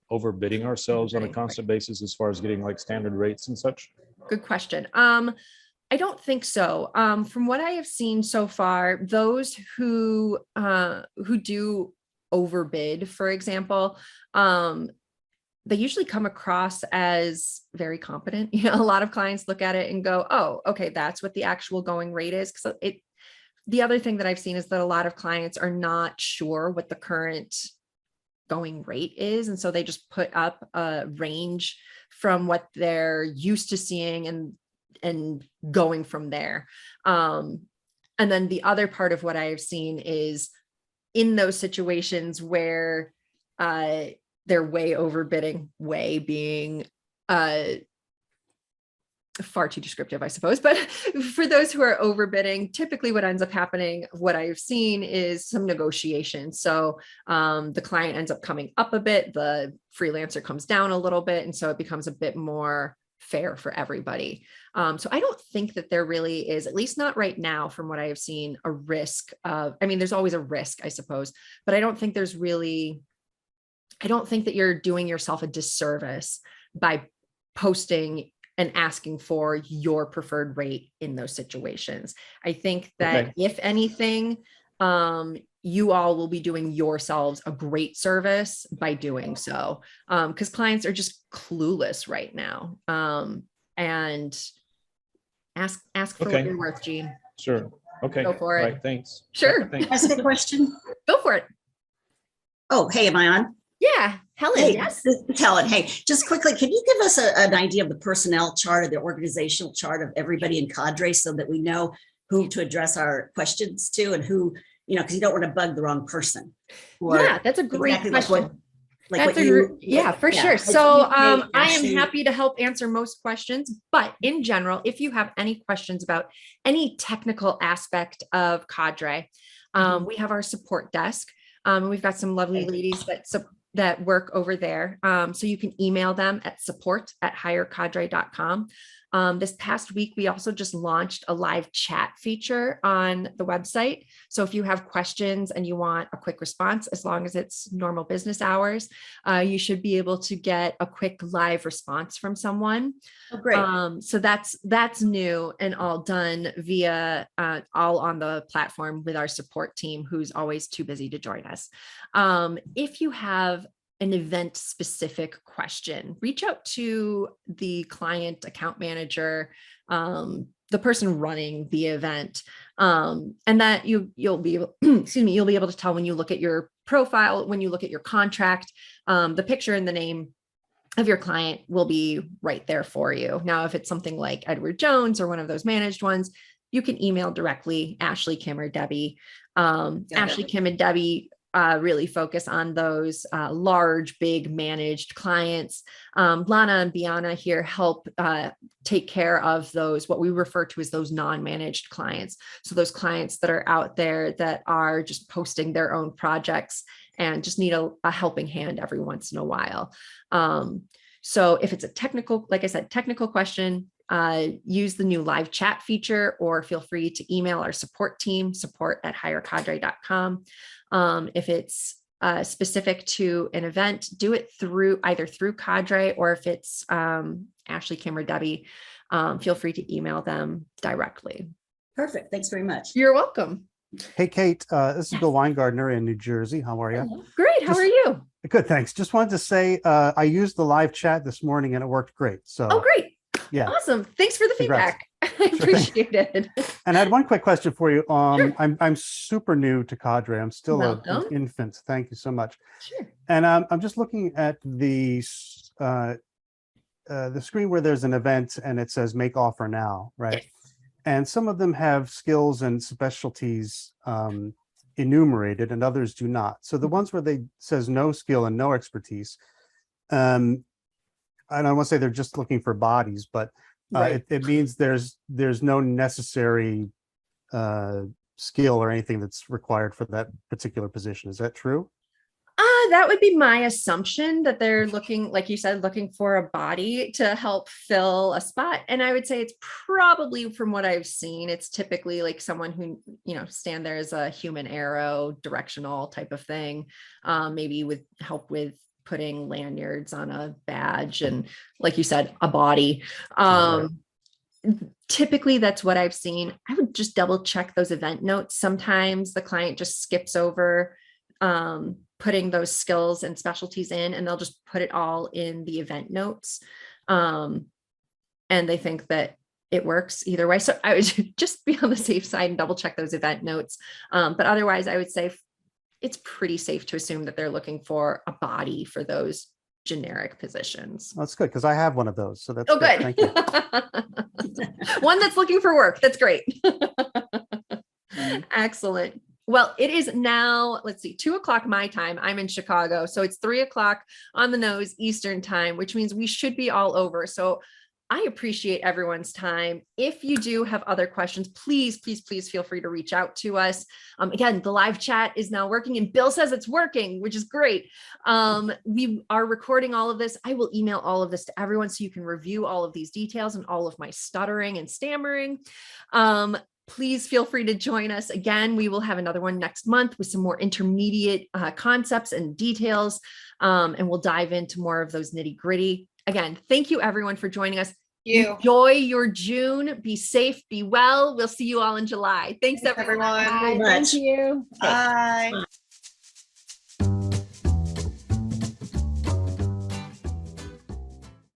overbidding ourselves on a Overbidding, constant basis as far as getting like standard rates and such? Good question. I don't think so. From what I have seen so far, those who do overbid, for example, they usually come across as very competent. A lot of clients look at it and go, "Oh, okay, that's what the actual going rate is." Because the other thing that I've seen is that a lot of clients are not sure what the current going rate is, and so they just put up a range from what they're used to seeing and going from there. And then the other part of what I have seen is in those situations where they're way overbidding, way being far too descriptive, I suppose. But for those who are overbidding, typically what ends up happening, what I've seen is some negotiation. So the client ends up coming up a bit, the freelancer comes down a little bit, and so it becomes a bit more fair for everybody. So I don't think that there really is, at least not right now, from what I have seen, a risk of, I mean, there's always a risk, I suppose, but I don't think there's really, I don't think that you're doing yourself a disservice by posting and asking for your preferred rate in those situations. I think that Okay. if anything, you all will be doing yourselves a great service by doing so, because clients are just clueless right now. And ask for what Okay. you're worth, Gene. Sure. Okay. Go for it. All right, thanks. Sure. Thanks. Ask a question. Go for it. Oh, hey, am I on? Yeah, Helen, Hey, yes. this is Helen. Hey, just quickly, can you give us an idea of the personnel chart or the organizational chart of everybody in Cadre so that we know who to address our questions to and who, because you don't want to bug the wrong person. Or Yeah, that's a great exactly like question. what- like That's what a you- yeah, for yeah, sure. like So you say, I am Ashley- happy to help answer most questions, but in general, if you have any questions about any technical aspect of Cadre, we have our support desk. We've got some lovely Okay. ladies that work over there. So you can email them at support@hirecadre.com. This past week, we also just launched a live chat feature on the website. So if you have questions and you want a quick response, as long as it's normal business hours, you should be able to get a quick live response from someone. Oh, great. So that's new and all done via all on the platform with our support team, who's always too busy to join us. If you have an event specific question, reach out to the client account manager, the person running the event, and that you'll be able, excuse me, you'll be able to tell when you look at your profile, when you look at your contract, the picture and the name of your client will be right there for you. Now, if it's something like Edward Jones or one of those managed ones, you can email directly Ashley, Kim, or Debbie. Ashley, Kim, and Debbie really focus on those large, big managed clients. Lana and Biana here help take care of those, what we refer to as those non-managed clients. So those clients that are out there that are just posting their own projects and just need a helping hand every once in a while. So if it's a technical, like I said, technical question, use the new live chat feature, or feel free to email our support team, support@hirecadre.com. If it's specific to an event, do it either through Cadre, or if it's Ashley, Kim, or Debbie, feel free to email them directly. Perfect. Thanks very much. You're welcome. Hey, Kate, this is Bill Weingartner in New Jersey. How are you? Great. How are you? Good, thanks. Just wanted to say I used the live chat this morning and it worked great. So, Oh, great. yeah. Awesome. Thanks for the Congrats. feedback. I appreciate it. And I had one quick question for you. Sure. I'm super new to Cadre. I'm still an Welcome. infant. Thank you so much. Sure. And I'm just looking at the screen where there's an event and it says make offer now, right? Yes. And some of them have skills and specialties enumerated and others do not. So the ones where they says no skill and no expertise, I don't want to say they're just looking for bodies, but Right. it means there's no necessary skill or anything that's required for that particular position. Is that true? That would be my assumption, that they're looking, like you said, looking for a body to help fill a spot. And I would say it's probably, from what I've seen, it's typically like someone who, stand there as a human arrow, directional type of thing, maybe with help with putting lanyards on a badge and, like you said, a body. Typically that's what I've seen. I would just double check those event notes. Sometimes the client just skips over putting those skills and specialties in, and they'll just put it all in the event notes. And they think that it works either way. So I would just be on the safe side and double check those event notes. But otherwise, I would say it's pretty safe to assume that they're looking for a body for those generic positions. That's good, because I have one of those. So that's Oh, good. Thank you. One that's looking for work. That's great. Excellent. Well, it is now, let's see, 2:00 my time. I'm in Chicago. So it's 3:00 on the nose Eastern time, which means we should be all over. So I appreciate everyone's time. If you do have other questions, please, please, please feel free to reach out to us. Again, the live chat is now working and Bill says it's working, which is great. We are recording all of this. I will email all of this to everyone so you can review all of these details and all of my stuttering and stammering. Please feel free to join us again. We will have another one next month with some more intermediate concepts and details, and we'll dive into more of those nitty gritty. Again, thank you everyone for joining us. You. Enjoy your June. Be safe, be well. We'll see you all in July. Thanks everyone. Everyone. Bye, thank you. Bye.